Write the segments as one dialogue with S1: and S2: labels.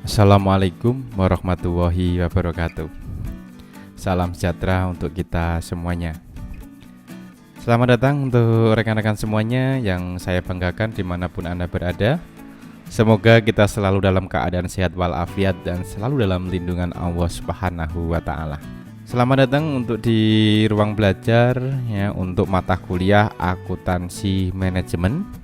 S1: Assalamualaikum warahmatullahi wabarakatuh. Salam sejahtera untuk kita semuanya. Selamat datang untuk rekan-rekan semuanya yang saya banggakan dimanapun Anda berada. Semoga kita selalu dalam keadaan sehat walafiat dan selalu dalam lindungan Allah Subhanahu wa Ta'ala. Selamat datang untuk di ruang belajar ya, untuk mata kuliah akuntansi manajemen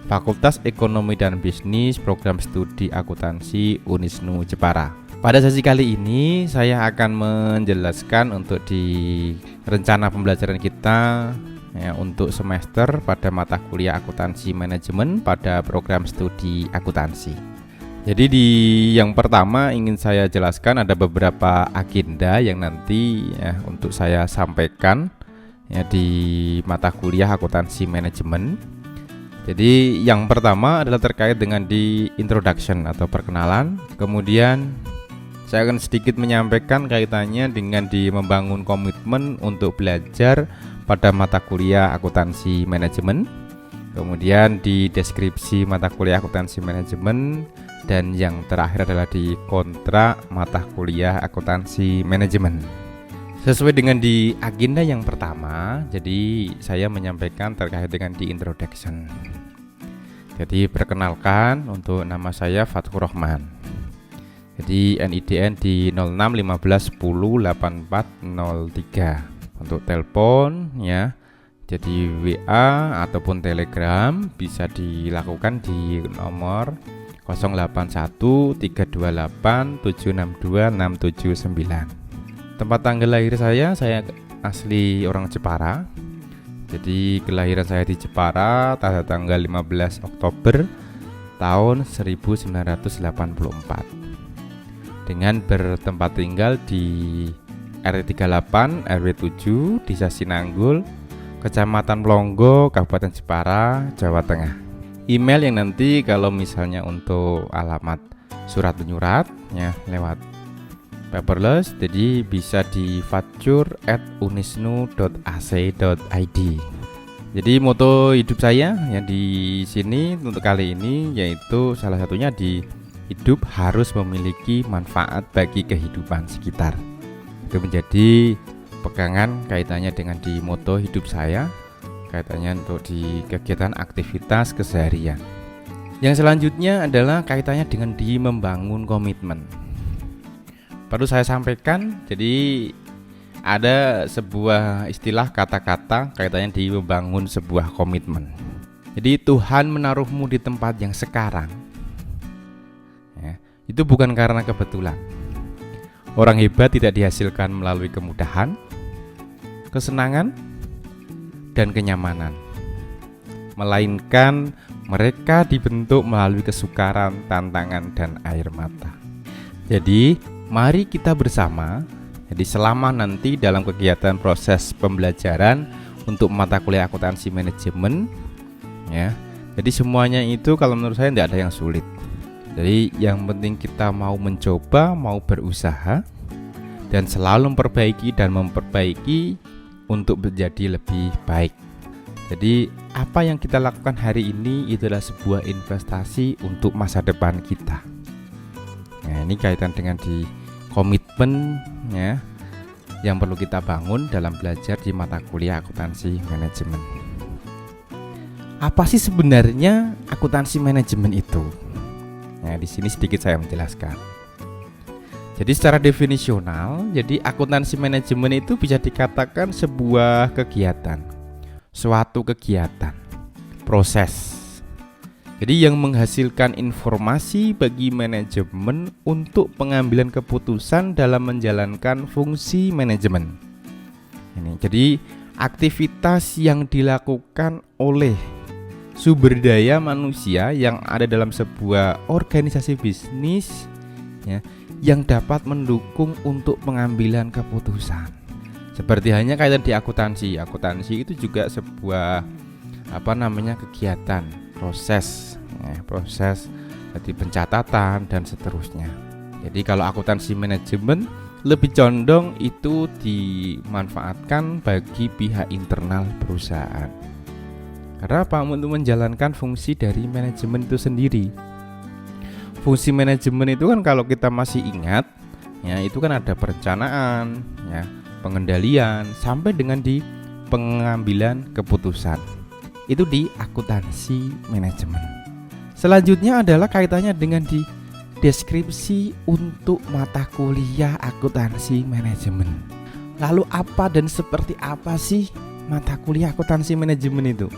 S1: Fakultas Ekonomi dan Bisnis Program Studi Akuntansi Unisnu Jepara. Pada sesi kali ini saya akan menjelaskan untuk di rencana pembelajaran kita ya, untuk semester pada mata kuliah akuntansi manajemen pada program studi akuntansi. Jadi di yang pertama ingin saya jelaskan ada beberapa agenda yang nanti ya, untuk saya sampaikan ya, di mata kuliah akuntansi manajemen. Jadi yang pertama adalah terkait dengan di introduction atau perkenalan. Kemudian saya akan sedikit menyampaikan kaitannya dengan di membangun komitmen untuk belajar pada mata kuliah akuntansi manajemen. Kemudian di deskripsi mata kuliah akuntansi manajemen. Dan yang terakhir adalah di kontrak mata kuliah akuntansi manajemen. Sesuai dengan di agenda yang pertama, jadi saya menyampaikan terkait dengan di introduction. Jadi perkenalkan, untuk nama saya Fathur Rahman. Jadi NIDN di 0615108403. Untuk telepon ya. Jadi WA ataupun Telegram bisa dilakukan di nomor 081328762679. Tempat tanggal lahir saya asli orang Jepara. Jadi kelahiran saya di Jepara pada tanggal 15 Oktober tahun 1984. Dengan bertempat tinggal di RT 38 RW 7 Desa Sinanggul, Kecamatan Plonggo, Kabupaten Jepara, Jawa Tengah. Email yang nanti kalau misalnya untuk alamat surat menyurat ya lewat paperless, jadi bisa di fatur@unisnu.ac.id. Jadi moto hidup saya ya di sini untuk kali ini yaitu salah satunya di hidup harus memiliki manfaat bagi kehidupan sekitar. Itu menjadi pegangan kaitannya dengan di moto hidup saya, kaitannya untuk di kegiatan aktivitas keseharian. Yang selanjutnya adalah kaitannya dengan di membangun komitmen. Perlu saya sampaikan, jadi ada sebuah istilah kata-kata kaitannya di membangun sebuah komitmen. Jadi Tuhan menaruhmu di tempat yang sekarang ya, itu bukan karena kebetulan. Orang hebat tidak dihasilkan melalui kemudahan, kesenangan, dan kenyamanan, melainkan mereka dibentuk melalui kesukaran, tantangan, dan air mata. Jadi mari kita bersama, jadi selama nanti dalam kegiatan proses pembelajaran untuk mata kuliah akuntansi manajemen ya, jadi semuanya itu kalau menurut saya tidak ada yang sulit. Jadi yang penting kita mau mencoba, mau berusaha, dan selalu memperbaiki untuk menjadi lebih baik. Jadi apa yang kita lakukan hari ini itulah sebuah investasi untuk masa depan kita. Nah, ini kaitan dengan di komitmen ya, yang perlu kita bangun dalam belajar di mata kuliah akuntansi manajemen. Apa sih sebenarnya akuntansi manajemen itu? Nah, di sini sedikit saya menjelaskan. Jadi secara definisional, jadi akuntansi manajemen itu bisa dikatakan sebuah kegiatan, suatu kegiatan, proses. Jadi yang menghasilkan informasi bagi manajemen untuk pengambilan keputusan dalam menjalankan fungsi manajemen. Ini jadi aktivitas yang dilakukan oleh sumber daya manusia yang ada dalam sebuah organisasi bisnis ya, yang dapat mendukung untuk pengambilan keputusan. Seperti hanya kaitan di akuntansi. Akuntansi itu juga sebuah kegiatan, proses jadi pencatatan dan seterusnya. Jadi kalau akuntansi manajemen lebih condong itu dimanfaatkan bagi pihak internal perusahaan. Karena apa? Untuk menjalankan fungsi dari manajemen itu sendiri. Fungsi manajemen itu kan kalau kita masih ingat, ya itu kan ada perencanaan, ya, pengendalian sampai dengan di pengambilan keputusan. Itu di akuntansi manajemen. Selanjutnya adalah kaitannya dengan di deskripsi untuk mata kuliah akuntansi manajemen. Lalu apa dan seperti apa sih mata kuliah akuntansi manajemen itu?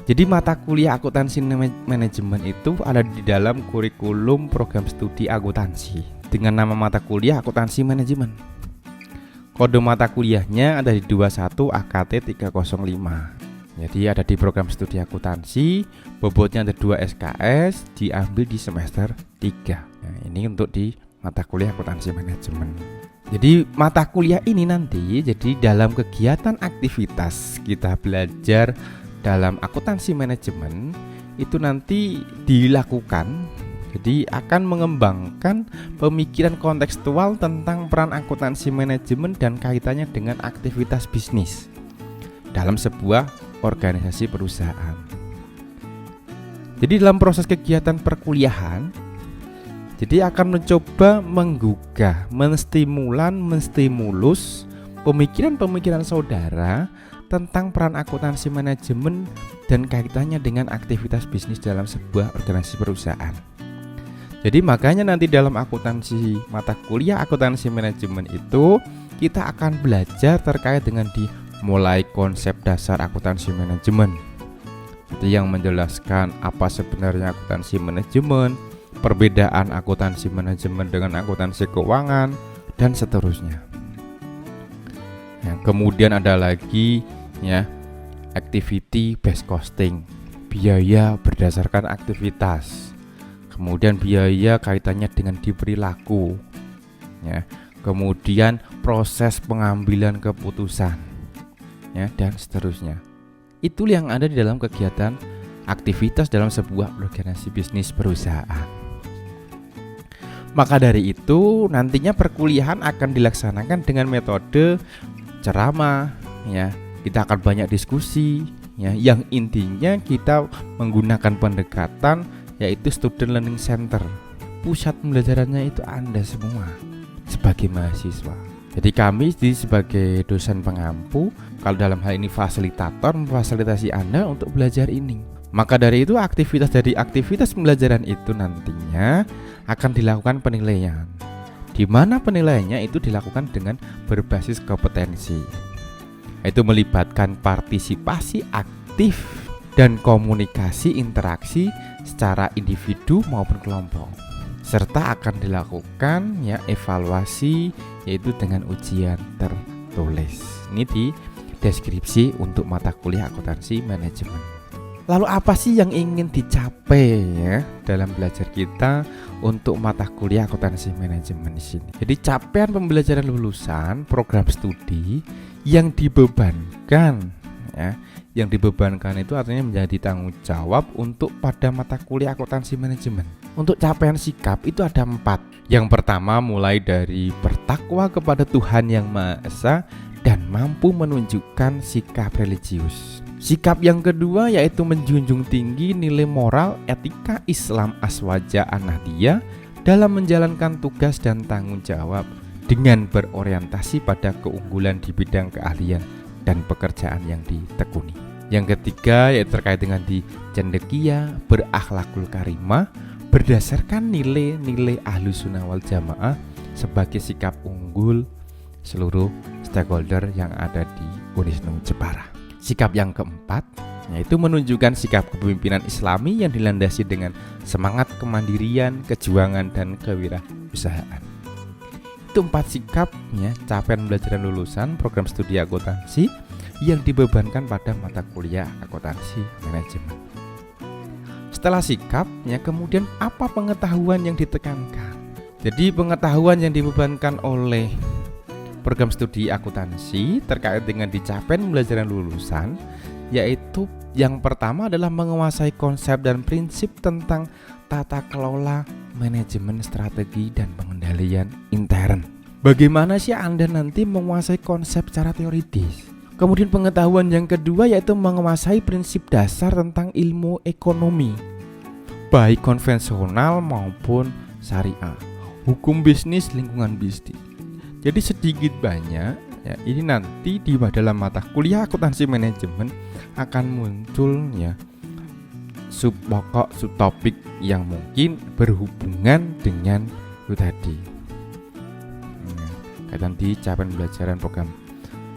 S1: Jadi mata kuliah akuntansi manajemen itu ada di dalam kurikulum program studi akuntansi dengan nama mata kuliah akuntansi manajemen. Kode mata kuliahnya ada di 21 AKT 305. Jadi ada di program studi akuntansi, bobotnya ada 2 SKS, diambil di semester 3. Nah, ini untuk di mata kuliah akuntansi manajemen. Jadi mata kuliah ini nanti jadi dalam kegiatan aktivitas kita belajar dalam akuntansi manajemen itu nanti dilakukan. Jadi akan mengembangkan pemikiran kontekstual tentang peran akuntansi manajemen dan kaitannya dengan aktivitas bisnis dalam sebuah organisasi perusahaan. Jadi dalam proses kegiatan perkuliahan, jadi akan mencoba menggugah, menstimulus pemikiran-pemikiran saudara tentang peran akuntansi manajemen dan kaitannya dengan aktivitas bisnis dalam sebuah organisasi perusahaan. Jadi makanya nanti dalam akuntansi mata kuliah akuntansi manajemen itu kita akan belajar terkait dengan mulai konsep dasar akuntansi manajemen, itu yang menjelaskan apa sebenarnya akuntansi manajemen, perbedaan akuntansi manajemen dengan akuntansi keuangan, dan seterusnya. Yang kemudian ada lagi ya activity based costing, biaya berdasarkan aktivitas. Kemudian biaya kaitannya dengan perilaku, ya. Kemudian proses pengambilan keputusan, ya, dan seterusnya. Itu yang ada di dalam kegiatan aktivitas dalam sebuah organisasi bisnis perusahaan. Maka dari itu nantinya perkuliahan akan dilaksanakan dengan metode ceramah, ya. Kita akan banyak diskusi, ya. Yang intinya kita menggunakan pendekatan yaitu student learning center. Pusat pembelajarannya itu Anda semua sebagai mahasiswa. Jadi kami sebagai dosen pengampu, kalau dalam hal ini fasilitator, memfasilitasi Anda untuk belajar ini. Maka dari itu aktivitas pembelajaran itu nantinya akan dilakukan penilaian, di mana penilaiannya itu dilakukan dengan berbasis kompetensi, yaitu melibatkan partisipasi aktif dan komunikasi interaksi secara individu maupun kelompok, serta akan dilakukan ya evaluasi yaitu dengan ujian tertulis. Ini di deskripsi untuk mata kuliah akuntansi manajemen. Lalu apa sih yang ingin dicapai ya dalam belajar kita untuk mata kuliah akuntansi manajemen di sini? Jadi capaian pembelajaran lulusan program studi yang dibebankan ya, yang dibebankan itu artinya menjadi tanggung jawab untuk pada mata kuliah akuntansi manajemen. Untuk capaian sikap itu ada 4. Yang pertama mulai dari bertakwa kepada Tuhan Yang Maha Esa dan mampu menunjukkan sikap religius. Sikap yang kedua yaitu menjunjung tinggi nilai moral etika Islam Aswaja An-Nahdiyah dalam menjalankan tugas dan tanggung jawab dengan berorientasi pada keunggulan di bidang keahlian dan pekerjaan yang ditekuni. Yang ketiga yaitu terkait dengan di cendekia berakhlakul karimah berdasarkan nilai-nilai Ahlus Sunnah wal Jamaah sebagai sikap unggul seluruh stakeholder yang ada di Unisnu Jepara. Sikap yang keempat yaitu menunjukkan sikap kepemimpinan Islami yang dilandasi dengan semangat kemandirian, kejuangan, dan kewirausahaan. Itu 4 sikap ya, capaian pembelajaran lulusan program studi akuntansi yang dibebankan pada mata kuliah akuntansi manajemen. Setelah sikap ya, kemudian apa pengetahuan yang ditekankan? Jadi pengetahuan yang dibebankan oleh program studi akuntansi terkait dengan capaian pembelajaran lulusan yaitu yang pertama adalah menguasai konsep dan prinsip tentang tata kelola manajemen strategi dan pengendalian intern. Bagaimana sih Anda nanti menguasai konsep secara teoritis? Kemudian pengetahuan yang kedua yaitu menguasai prinsip dasar tentang ilmu ekonomi. baik konvensional maupun syariah, hukum bisnis, lingkungan bisnis. Jadi sedikit banyak ya, ini nanti di dalam mata kuliah akuntansi manajemen akan muncul ya subpokok, subtopik yang mungkin berhubungan dengan itu tadi. Kaitan di capaian pembelajaran program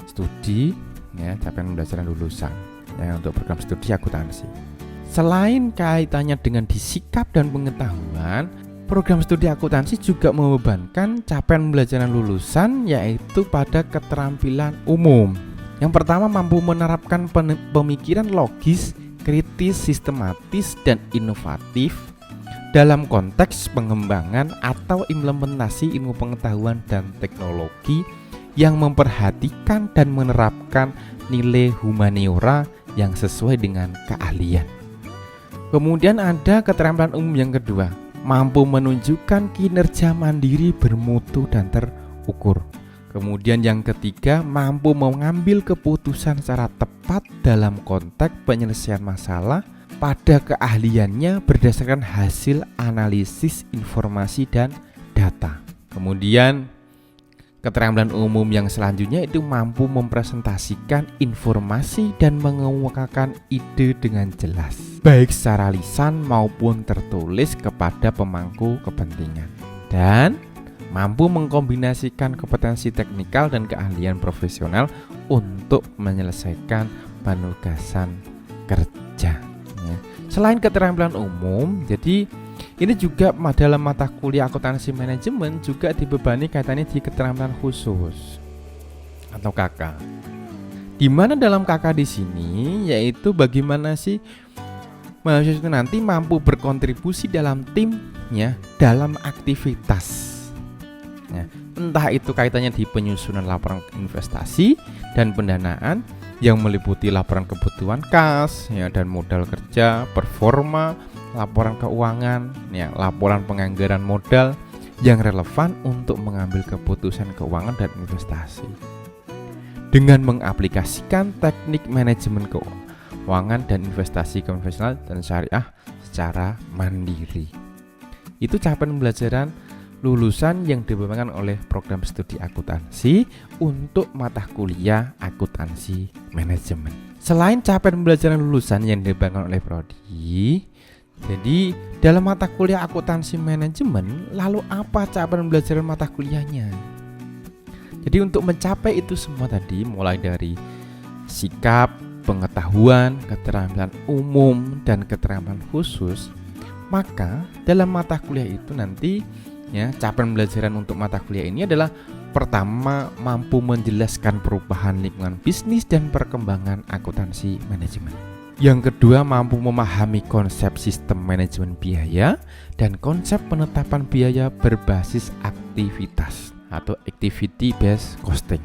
S1: studi ya, capaian pembelajaran lulusan ya, untuk program studi akuntansi. Selain kaitannya dengan disikap dan pengetahuan, program studi akuntansi juga membebankan capaian pembelajaran lulusan yaitu pada keterampilan umum. Yang pertama, mampu menerapkan pemikiran logis, kritis, sistematis, dan inovatif dalam konteks pengembangan atau implementasi ilmu pengetahuan dan teknologi yang memperhatikan dan menerapkan nilai humaniora yang sesuai dengan keahlian. Kemudian ada keterampilan umum yang kedua, mampu menunjukkan kinerja mandiri, bermutu, dan terukur. Kemudian yang ketiga, mampu mengambil keputusan secara tepat dalam konteks penyelesaian masalah pada keahliannya berdasarkan hasil analisis informasi dan data. Kemudian keterampilan umum yang selanjutnya itu mampu mempresentasikan informasi dan mengemukakan ide dengan jelas, baik secara lisan maupun tertulis kepada pemangku kepentingan, dan mampu mengkombinasikan kompetensi teknikal dan keahlian profesional untuk menyelesaikan penugasan kerja. Selain keterampilan umum, jadi ini juga dalam mata kuliah akuntansi manajemen juga dibebani kaitannya di keterampilan khusus atau KK. Di mana dalam KK di sini yaitu bagaimana sih mahasiswa itu nanti mampu berkontribusi dalam tim ya, dalam aktivitas. Ya, entah itu kaitannya di penyusunan laporan investasi dan pendanaan yang meliputi laporan kebutuhan kas ya, dan modal kerja, performa, laporan keuangan ya, laporan penganggaran modal yang relevan untuk mengambil keputusan keuangan dan investasi dengan mengaplikasikan teknik manajemen keuangan dan investasi konvensional dan syariah secara mandiri. Itu capaian pembelajaran lulusan yang dibebankan oleh program studi akuntansi untuk mata kuliah akuntansi manajemen. Selain capaian pembelajaran lulusan yang dibebankan oleh prodi, jadi dalam mata kuliah akuntansi manajemen, lalu apa capaian pembelajaran mata kuliahnya? Jadi untuk mencapai itu semua tadi, mulai dari sikap, pengetahuan, keterampilan umum, dan keterampilan khusus, maka dalam mata kuliah itu nanti ya, capaian pembelajaran untuk mata kuliah ini adalah pertama, mampu menjelaskan perubahan lingkungan bisnis dan perkembangan akuntansi manajemen. Yang kedua, mampu memahami konsep sistem manajemen biaya dan konsep penetapan biaya berbasis aktivitas atau activity based costing.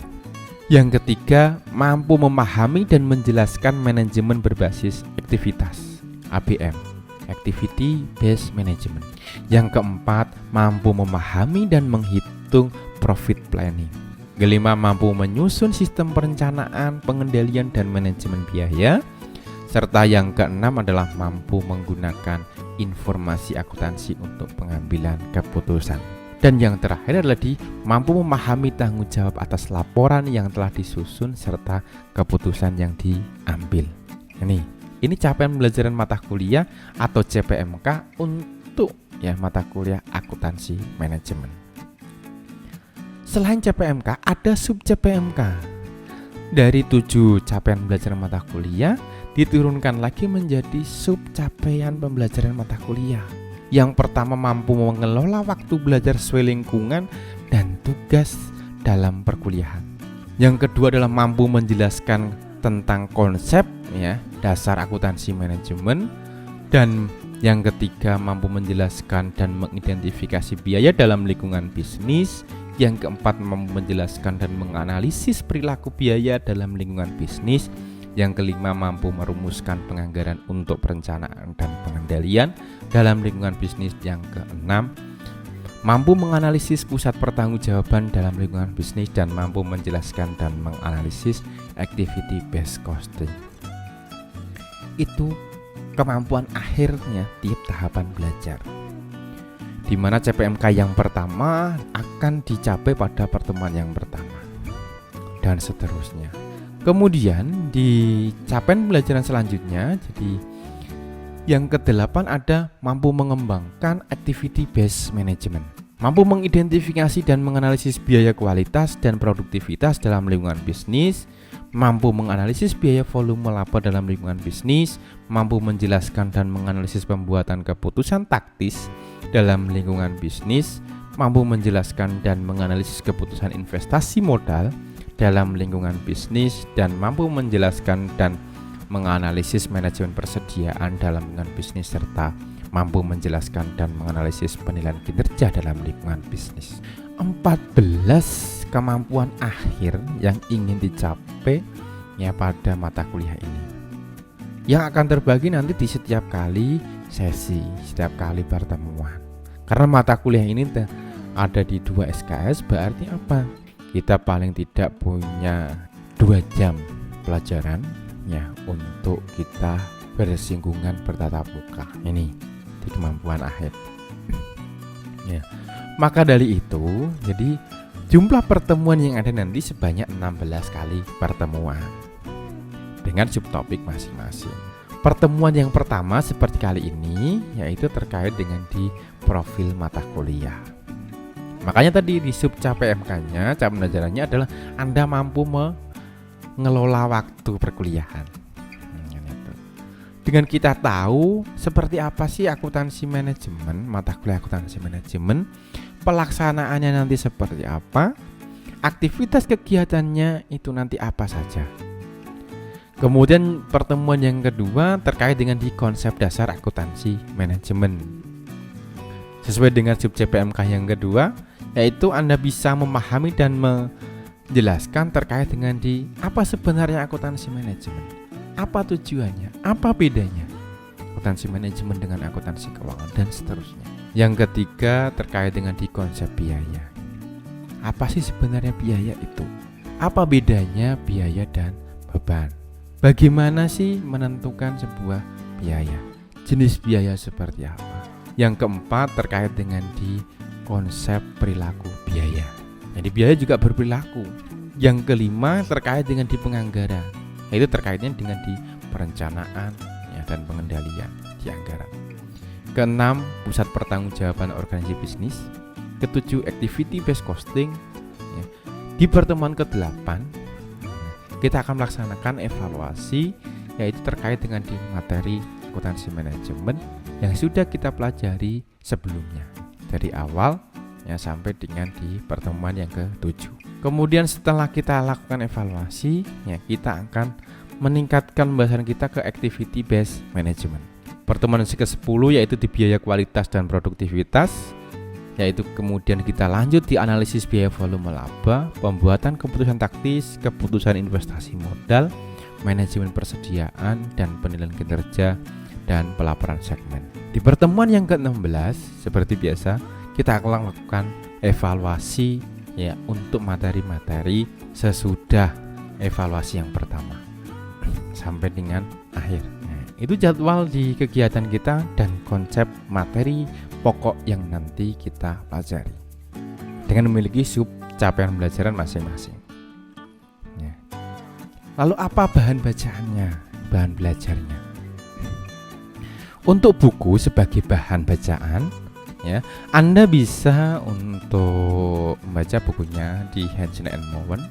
S1: Yang ketiga, mampu memahami dan menjelaskan manajemen berbasis aktivitas ABM, Activity Based Management. Yang keempat, mampu memahami dan menghitung profit planning. Kelima, mampu menyusun sistem perencanaan, pengendalian, dan manajemen biaya. Serta yang keenam adalah mampu menggunakan informasi akuntansi untuk pengambilan keputusan. Dan yang terakhir adalah mampu memahami tanggung jawab atas laporan yang telah disusun serta keputusan yang diambil. Ini capaian pembelajaran mata kuliah atau CPMK untuk ya mata kuliah akuntansi manajemen. Selain CPMK, ada sub CPMK. Dari 7 capaian pembelajaran mata kuliah diturunkan lagi menjadi sub capaian pembelajaran mata kuliah. Yang pertama, mampu mengelola waktu belajar sesuai lingkungan dan tugas dalam perkuliahan. Yang kedua adalah mampu menjelaskan tentang konsep ya, dasar akuntansi manajemen. Dan yang ketiga, mampu menjelaskan dan mengidentifikasi biaya dalam lingkungan bisnis. Yang keempat, mampu menjelaskan dan menganalisis perilaku biaya dalam lingkungan bisnis. Yang kelima, mampu merumuskan penganggaran untuk perencanaan dan pengendalian dalam lingkungan bisnis. Yang keenam, mampu menganalisis pusat pertanggungjawaban dalam lingkungan bisnis dan mampu menjelaskan dan menganalisis activity based costing. Itu kemampuan akhirnya tiap tahapan belajar, di mana CPMK yang pertama akan dicapai pada pertemuan yang pertama dan seterusnya. Kemudian di capaian pembelajaran selanjutnya, jadi yang ke-8 ada mampu mengembangkan activity based management, mampu mengidentifikasi dan menganalisis biaya kualitas dan produktivitas dalam lingkungan bisnis, mampu menganalisis biaya volume laba dalam lingkungan bisnis, mampu menjelaskan dan menganalisis pembuatan keputusan taktis dalam lingkungan bisnis, mampu menjelaskan dan menganalisis keputusan investasi modal dalam lingkungan bisnis, dan mampu menjelaskan dan menganalisis manajemen persediaan dalam lingkungan bisnis, serta mampu menjelaskan dan menganalisis penilaian kinerja dalam lingkungan bisnis. 14 kemampuan akhir yang ingin dicapai ya pada mata kuliah ini, yang akan terbagi nanti di setiap kali sesi, setiap kali pertemuan. Karena mata kuliah ini ada di 2 SKS, berarti apa? Kita paling tidak punya 2 jam pelajaran ya untuk kita bersinggungan bertatap muka. Ini di kemampuan akhir. Ya. Maka dari itu, jadi jumlah pertemuan yang ada nanti sebanyak 16 kali pertemuan dengan subtopik masing-masing. Pertemuan yang pertama seperti kali ini yaitu terkait dengan di profil mata kuliah. Makanya tadi di sub CPMK-nya, cara pembelajarannya adalah Anda mampu mengelola waktu perkuliahan. Dengan kita tahu seperti apa sih akuntansi manajemen, mata kuliah akuntansi manajemen, pelaksanaannya nanti seperti apa, aktivitas kegiatannya itu nanti apa saja. Kemudian pertemuan yang kedua terkait dengan di konsep dasar akuntansi manajemen. Sesuai dengan sub CPMK yang kedua, yaitu Anda bisa memahami dan menjelaskan terkait dengan di apa sebenarnya akuntansi manajemen. Apa tujuannya? Apa bedanya akuntansi manajemen dengan akuntansi keuangan dan seterusnya. Yang ketiga terkait dengan di konsep biaya. Apa sih sebenarnya biaya itu? Apa bedanya biaya dan beban? Bagaimana sih menentukan sebuah biaya? Jenis biaya seperti apa? Yang keempat terkait dengan di konsep perilaku biaya. Jadi biaya juga berperilaku. Yang kelima terkait dengan di penganggaran. Itu terkaitnya dengan di perencanaan ya, dan pengendalian di anggaran. Keenam, pusat pertanggungjawaban organisasi bisnis. Ketujuh, activity based costing ya. Di pertemuan ke-8 kita akan melaksanakan evaluasi, yaitu terkait dengan di materi akuntansi manajemen yang sudah kita pelajari sebelumnya dari awal ya sampai dengan di pertemuan yang ke-7. Kemudian setelah kita lakukan evaluasi ya, kita akan meningkatkan pembahasan kita ke activity based management. Pertemuan ke-10 yaitu di biaya kualitas dan produktivitas, yaitu kemudian kita lanjut di analisis biaya volume laba, pembuatan keputusan taktis, keputusan investasi modal, manajemen persediaan dan penilaian kinerja, dan pelaporan segmen. Di pertemuan yang ke-16 seperti biasa kita akan melakukan evaluasi ya untuk materi-materi sesudah evaluasi yang pertama sampai dengan akhir. Nah, itu jadwal di kegiatan kita dan konsep materi pokok yang nanti kita pelajari dengan memiliki sub capaian pembelajaran masing-masing. Ya. Lalu apa bahan bacaannya, bahan belajarnya? Untuk buku sebagai bahan bacaan ya, Anda bisa untuk membaca bukunya di Hansen & Mowen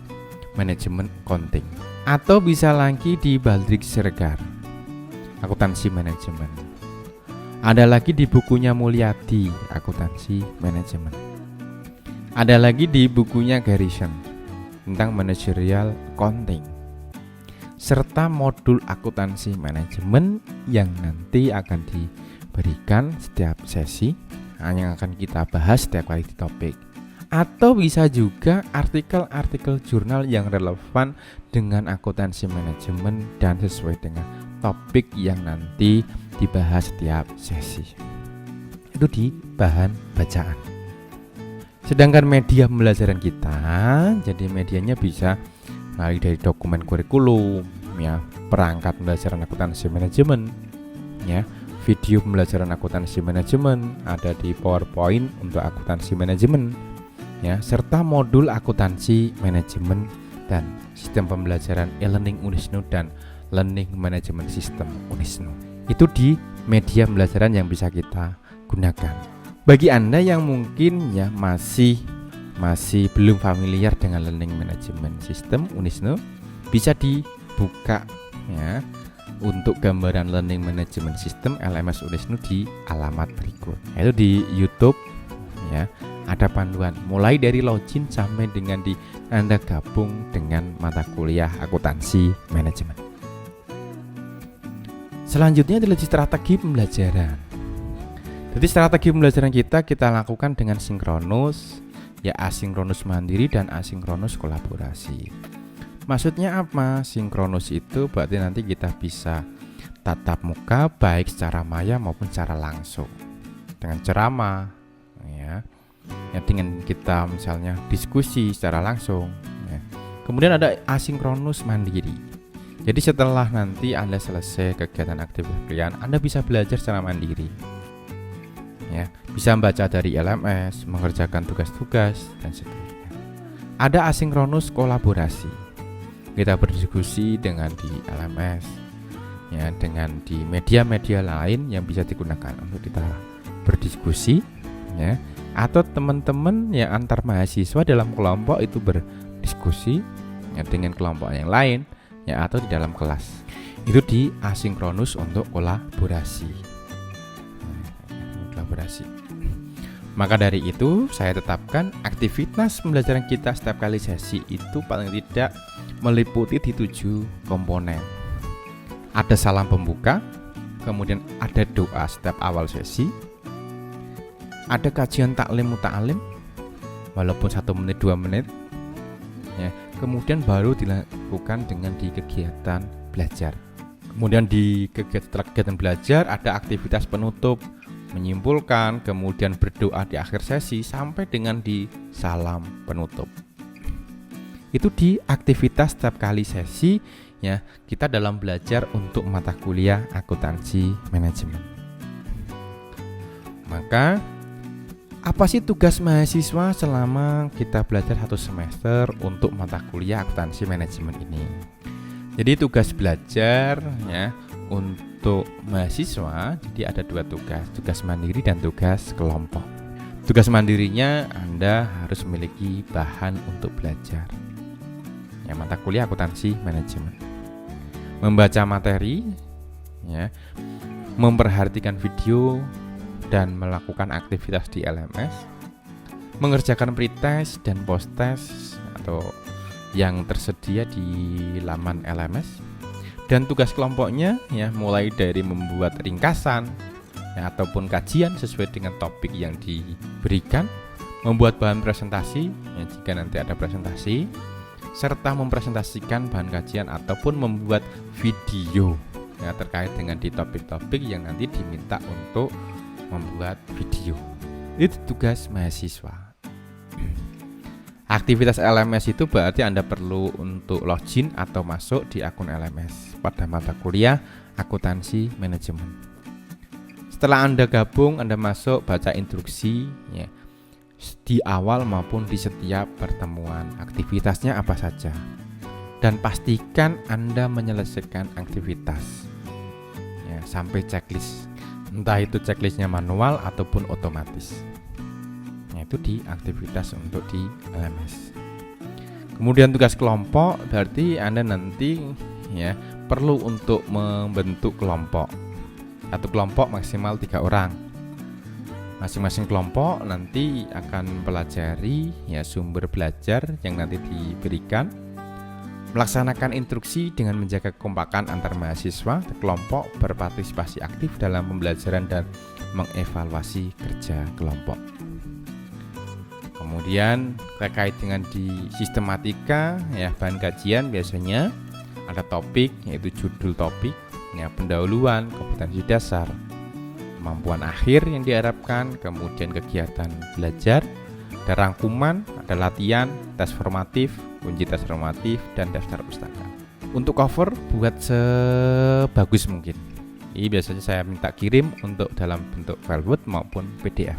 S1: Manajemen Accounting, atau bisa lagi di Baldrick Siregar Akuntansi Manajemen. Ada lagi di bukunya Mulyadi Akuntansi Manajemen. Ada lagi di bukunya Garrison tentang Managerial Accounting, serta modul akuntansi manajemen yang nanti akan diberikan setiap sesi yang akan kita bahas setiap kali di topik. Atau bisa juga artikel-artikel jurnal yang relevan dengan akuntansi manajemen dan sesuai dengan topik yang nanti dibahas setiap sesi. Itu di bahan bacaan. Sedangkan media pembelajaran kita, jadi medianya bisa mulai dari dokumen kurikulum ya, perangkat pembelajaran akuntansi manajemen ya, video pembelajaran akuntansi manajemen, ada di PowerPoint untuk akuntansi manajemen, ya, serta modul akuntansi manajemen dan sistem pembelajaran e-learning Unisnu dan learning management system Unisnu. Itu di media pembelajaran yang bisa kita gunakan. Bagi Anda yang mungkin ya masih belum familiar dengan learning management system Unisnu, bisa dibuka ya untuk gambaran learning management system LMS Unisnu di alamat berikut, yaitu di YouTube ya. Ada panduan mulai dari login sampai dengan di Anda gabung dengan mata kuliah akuntansi manajemen. Selanjutnya adalah strategi pembelajaran. Jadi strategi pembelajaran kita lakukan dengan sinkronus, ya, asinkronus mandiri dan asinkronus kolaborasi. Maksudnya apa? Sinkronus itu berarti nanti kita bisa tatap muka baik secara maya maupun secara langsung dengan ceramah, ya dengan kita misalnya diskusi secara langsung, ya. Kemudian ada asinkronus mandiri. Jadi setelah nanti Anda selesai kegiatan aktivitas kalian, Anda bisa belajar secara mandiri, ya, bisa membaca dari LMS, mengerjakan tugas-tugas dan seterusnya. Ada asinkronus kolaborasi. Kita berdiskusi dengan di LMS, ya, dengan di media-media lain yang bisa digunakan untuk kita berdiskusi, ya, atau teman-teman yang antar mahasiswa dalam kelompok itu berdiskusi ya, dengan kelompok yang lain, ya, atau di dalam kelas. Itu di asinkronus untuk kolaborasi. Maka dari itu saya tetapkan aktivitas pembelajaran kita setiap kali sesi itu paling tidak meliputi di 7 komponen. Ada salam pembuka, kemudian ada doa setiap awal sesi, ada kajian taklim muta'alim walaupun 1 menit 2 menit, ya, kemudian baru dilakukan dengan di kegiatan belajar. Kemudian di kegiatan belajar ada aktivitas penutup, menyimpulkan, kemudian berdoa di akhir sesi sampai dengan di salam penutup. Itu di aktivitas setiap kali sesi, ya, kita dalam belajar untuk mata kuliah akuntansi manajemen. Maka apa sih tugas mahasiswa selama kita belajar 1 semester untuk mata kuliah akuntansi manajemen ini? Jadi tugas belajar ya untuk mahasiswa jadi ada 2 tugas mandiri dan tugas kelompok. Tugas mandirinya Anda harus memiliki bahan untuk belajar. Ya, mata kuliah akuntansi manajemen. Membaca materi, ya, memperhatikan video dan melakukan aktivitas di LMS, mengerjakan pretest dan posttest atau yang tersedia di laman LMS, dan tugas kelompoknya ya mulai dari membuat ringkasan ya, ataupun kajian sesuai dengan topik yang diberikan, membuat bahan presentasi ya, jika nanti ada presentasi, serta mempresentasikan bahan kajian ataupun membuat video ya, terkait dengan di topik-topik yang nanti diminta untuk membuat video. Itu tugas mahasiswa. Aktivitas LMS itu berarti Anda perlu untuk login atau masuk di akun LMS pada mata kuliah akuntansi manajemen. Setelah Anda gabung, Anda masuk baca instruksi ya, di awal maupun di setiap pertemuan. Aktivitasnya apa saja, dan pastikan Anda menyelesaikan aktivitas ya, sampai checklist. Entah itu checklistnya manual ataupun otomatis. Nah, itu di aktivitas untuk di LMS. Kemudian tugas kelompok berarti Anda nanti ya perlu untuk membentuk kelompok. Satu kelompok maksimal 3 orang. Masing-masing kelompok nanti akan pelajari ya sumber belajar yang nanti diberikan, melaksanakan instruksi dengan menjaga kekompakan antar mahasiswa, kelompok berpartisipasi aktif dalam pembelajaran dan mengevaluasi kerja kelompok. Kemudian terkait dengan di sistematika ya bahan kajian biasanya ada topik yaitu judul topik ya, pendahuluan, kompetensi dasar, kemampuan akhir yang diharapkan, kemudian kegiatan belajar, ada rangkuman, ada latihan, tes formatif, kunci tes formatif, dan daftar pustaka. Untuk cover buat sebagus mungkin Ini biasanya saya minta kirim untuk dalam bentuk file Word maupun PDF.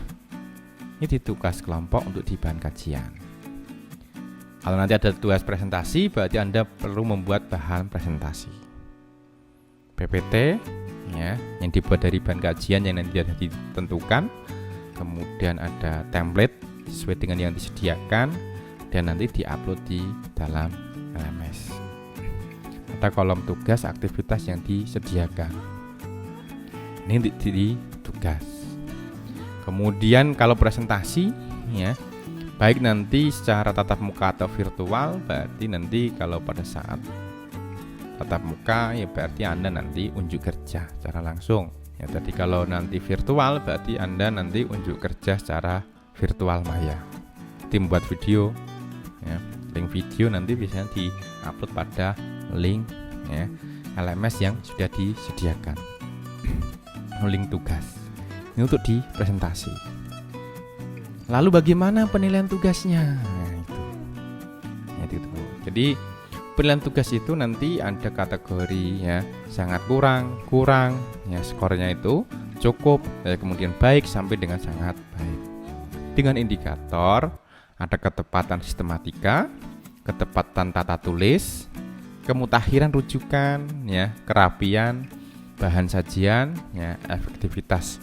S1: Ini di tugas kelompok untuk di bahan kajian. Kalau nanti ada tugas presentasi, berarti Anda perlu membuat bahan presentasi. PPT ya, yang dibuat dari bahan kajian yang nanti sudah ditentukan. Kemudian ada template sesuai dengan yang disediakan dan nanti diupload di dalam LMS. Atau kolom tugas aktivitas yang disediakan. Ini di tugas. Kemudian kalau presentasi ya, baik nanti secara tatap muka atau virtual, berarti nanti kalau pada saat tatap muka ya berarti Anda nanti unjuk kerja secara langsung. Ya tadi kalau nanti virtual berarti Anda nanti unjuk kerja secara virtual maya. Tim buat video ya, link video nanti biasanya di-upload pada link ya, LMS yang sudah disediakan. Link tugas. Ini untuk di presentasi. Lalu bagaimana penilaian tugasnya? Nah, itu. Jadi penilaian tugas itu nanti ada kategori ya, sangat kurang, ya skornya itu cukup, ya, kemudian baik sampai dengan sangat baik. Dengan indikator ada ketepatan sistematika, ketepatan tata tulis, kemutakhiran rujukan, ya, kerapian, bahan sajian, ya, efektivitas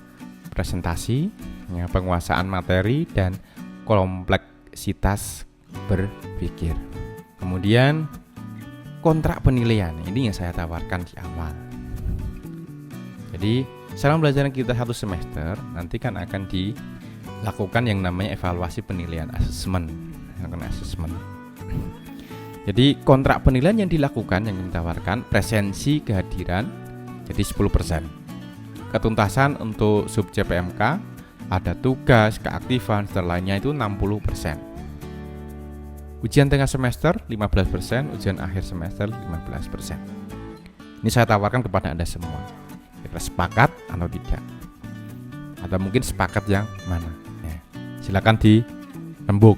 S1: presentasi, ya, penguasaan materi dan kompleksitas berpikir. Kemudian kontrak penilaian ini yang saya tawarkan di awal. Jadi selama pembelajaran kita 1 semester nanti kan akan dilakukan yang namanya evaluasi penilaian assessment. Jadi kontrak penilaian yang dilakukan yang ditawarkan presensi kehadiran jadi 10%. Ketuntasan untuk subjek PMK, ada tugas, keaktifan, serta lainnya itu 60%. Ujian tengah semester 15%, ujian akhir semester 15%. Ini saya tawarkan kepada Anda semua. Kita sepakat atau tidak? Atau mungkin sepakat yang mana? Ya, silakan dirembuk.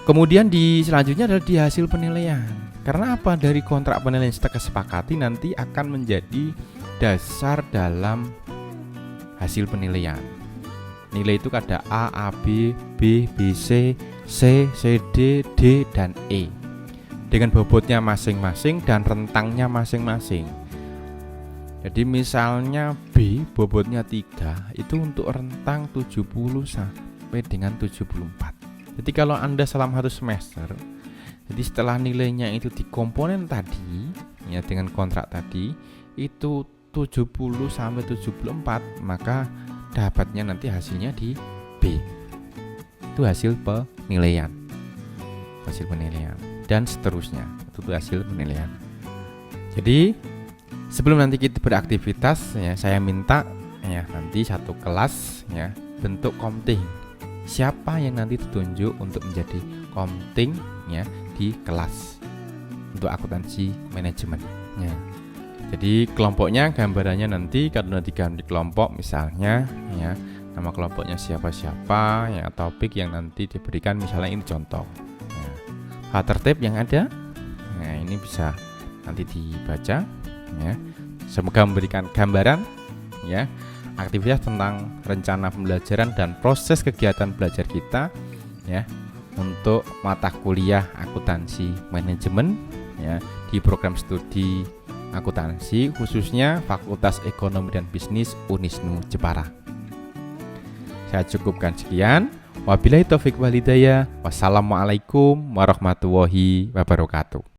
S1: Kemudian selanjutnya adalah di hasil penilaian. Karena apa? Dari kontrak penilaian kita kesepakati nanti akan menjadi dasar dalam hasil penilaian. Nilai itu ada A, A, B, B, B, C, C, C, D, D, dan E dengan bobotnya masing-masing dan rentangnya masing-masing. Jadi misalnya B bobotnya 3, itu untuk rentang 70 sampai dengan 74. Jadi kalau Anda selama 1 semester, jadi setelah nilainya itu di komponen tadi ya, dengan kontrak tadi itu 70 sampai 74, maka dapatnya nanti hasilnya di B. Itu hasil penilaian. Hasil penilaian dan seterusnya. Itu hasil penilaian. Jadi sebelum nanti kita beraktivitas ya, saya minta ya nanti satu kelas ya bentuk komting. Siapa yang nanti ditunjuk untuk menjadi komting ya di kelas untuk akuntansi manajemen ya. Jadi kelompoknya gambarannya nanti kalau nanti ganti kelompok misalnya ya, nama kelompoknya siapa-siapa ya, topik yang nanti diberikan misalnya ini contoh ya. Hal tertib yang ada nah ini bisa nanti dibaca ya. Semoga memberikan gambaran ya aktivitas tentang rencana pembelajaran dan proses kegiatan belajar kita ya untuk mata kuliah akuntansi manajemen ya di program studi akuntansi khususnya Fakultas Ekonomi dan Bisnis Unisnu Jepara. Saya cukupkan sekian. Wabillahi taufik wal hidayah. Wassalamualaikum warahmatullahi wabarakatuh.